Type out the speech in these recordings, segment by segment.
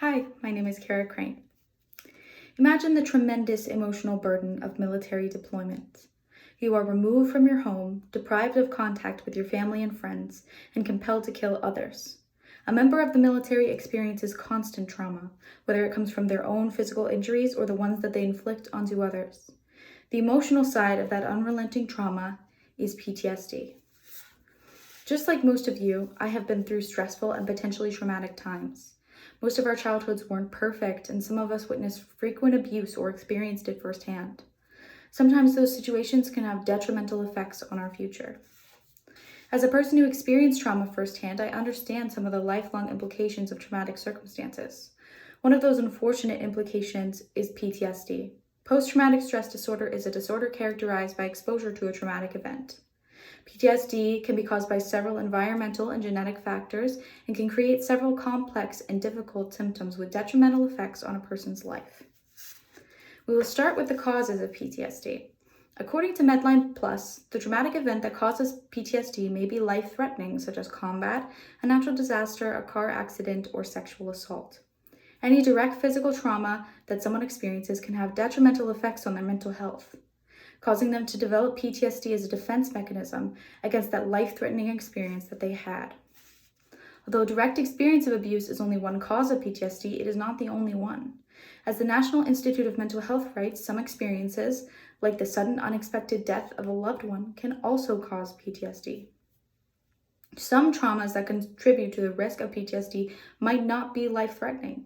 Hi, my name is Kara Crane. Imagine the tremendous emotional burden of military deployment. You are removed from your home, deprived of contact with your family and friends, and compelled to kill others. A member of the military experiences constant trauma, whether it comes from their own physical injuries or the ones that they inflict onto others. The emotional side of that unrelenting trauma is PTSD. Just like most of you, I have been through stressful and potentially traumatic times. Most of our childhoods weren't perfect, and some of us witnessed frequent abuse or experienced it firsthand. Sometimes those situations can have detrimental effects on our future. As a person who experienced trauma firsthand, I understand some of the lifelong implications of traumatic circumstances. One of those unfortunate implications is PTSD. Post-traumatic stress disorder is a disorder characterized by exposure to a traumatic event. PTSD can be caused by several environmental and genetic factors and can create several complex and difficult symptoms with detrimental effects on a person's life. We will start with the causes of PTSD. According to Medline Plus, the traumatic event that causes PTSD may be life-threatening, such as combat, a natural disaster, a car accident, or sexual assault. Any direct physical trauma that someone experiences can have detrimental effects on their mental health, causing them to develop PTSD as a defense mechanism against that life-threatening experience that they had. Although direct experience of abuse is only one cause of PTSD, it is not the only one. As the National Institute of Mental Health writes, some experiences, like the sudden unexpected death of a loved one, can also cause PTSD. Some traumas that contribute to the risk of PTSD might not be life-threatening,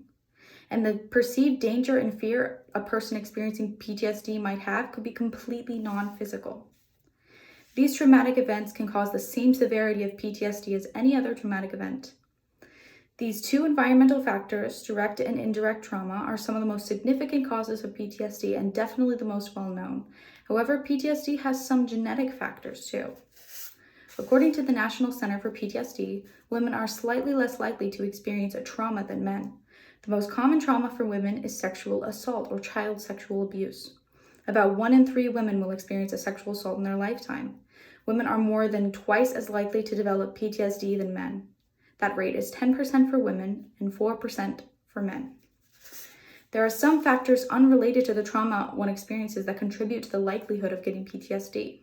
and the perceived danger and fear a person experiencing PTSD might have could be completely non-physical. These traumatic events can cause the same severity of PTSD as any other traumatic event. These two environmental factors, direct and indirect trauma, are some of the most significant causes of PTSD and definitely the most well-known. However, PTSD has some genetic factors too. According to the National Center for PTSD, women are slightly less likely to experience a trauma than men. The most common trauma for women is sexual assault or child sexual abuse. About 1 in 3 women will experience a sexual assault in their lifetime. Women are more than twice as likely to develop PTSD than men. That rate is 10% for women and 4% for men. There are some factors unrelated to the trauma one experiences that contribute to the likelihood of getting PTSD.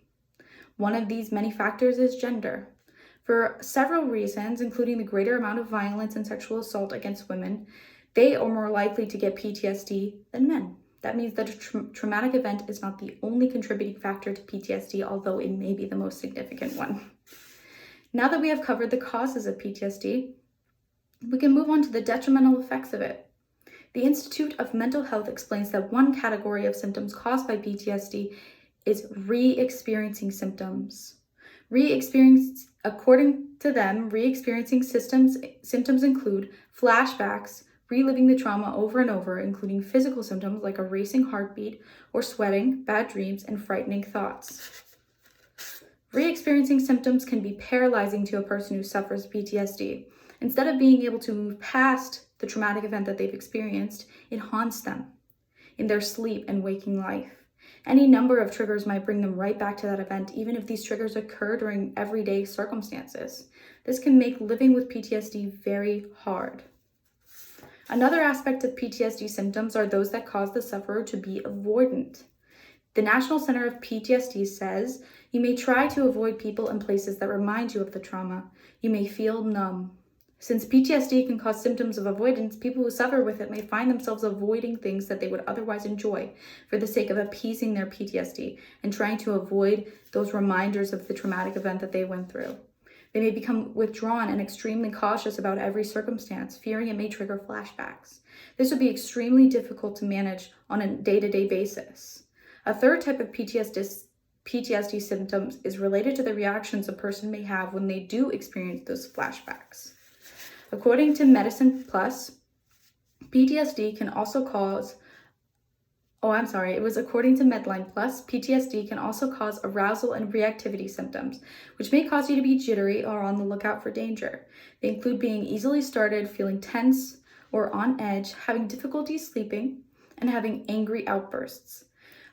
One of these many factors is gender. For several reasons, including the greater amount of violence and sexual assault against women, they are more likely to get PTSD than men. That means that a traumatic event is not the only contributing factor to PTSD, although it may be the most significant one. Now that we have covered the causes of PTSD, we can move on to the detrimental effects of it. The Institute of Mental Health explains that one category of symptoms caused by PTSD is re-experiencing symptoms. According to them, re-experiencing symptoms include flashbacks, reliving the trauma over and over, including physical symptoms like a racing heartbeat or sweating, bad dreams, and frightening thoughts. Re-experiencing symptoms can be paralyzing to a person who suffers PTSD. Instead of being able to move past the traumatic event that they've experienced, it haunts them in their sleep and waking life. Any number of triggers might bring them right back to that event, even if these triggers occur during everyday circumstances. This can make living with PTSD very hard. Another aspect of PTSD symptoms are those that cause the sufferer to be avoidant. The National Center of PTSD says, you may try to avoid people and places that remind you of the trauma. You may feel numb. Since PTSD can cause symptoms of avoidance, people who suffer with it may find themselves avoiding things that they would otherwise enjoy for the sake of appeasing their PTSD and trying to avoid those reminders of the traumatic event that they went through. They may become withdrawn and extremely cautious about every circumstance, fearing it may trigger flashbacks. This would be extremely difficult to manage on a day-to-day basis. A third type of PTSD symptoms is related to the reactions a person may have when they do experience those flashbacks. According to Medicine Plus, PTSD can also cause according to Medline Plus, PTSD can also cause arousal and reactivity symptoms, which may cause you to be jittery or on the lookout for danger. They include being easily startled, feeling tense or on edge, having difficulty sleeping, and having angry outbursts.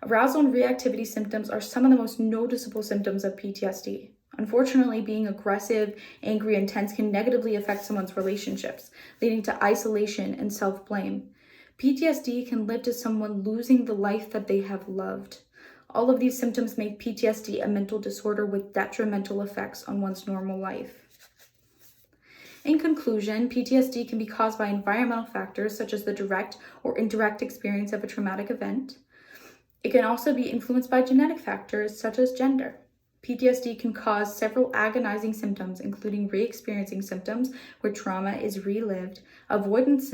Arousal and reactivity symptoms are some of the most noticeable symptoms of PTSD. Unfortunately, being aggressive, angry, and tense can negatively affect someone's relationships, leading to isolation and self-blame. PTSD can lead to someone losing the life that they have loved. All of these symptoms make PTSD a mental disorder with detrimental effects on one's normal life. In conclusion, PTSD can be caused by environmental factors such as the direct or indirect experience of a traumatic event. It can also be influenced by genetic factors such as gender. PTSD can cause several agonizing symptoms, including re-experiencing symptoms where trauma is relived, avoidance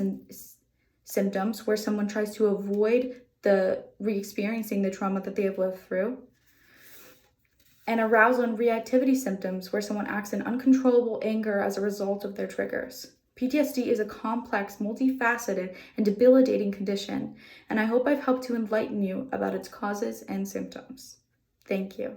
symptoms where someone tries to avoid re-experiencing the trauma that they have lived through, and arousal and reactivity symptoms where someone acts in uncontrollable anger as a result of their triggers. PTSD is a complex, multifaceted, and debilitating condition, and I hope I've helped to enlighten you about its causes and symptoms. Thank you.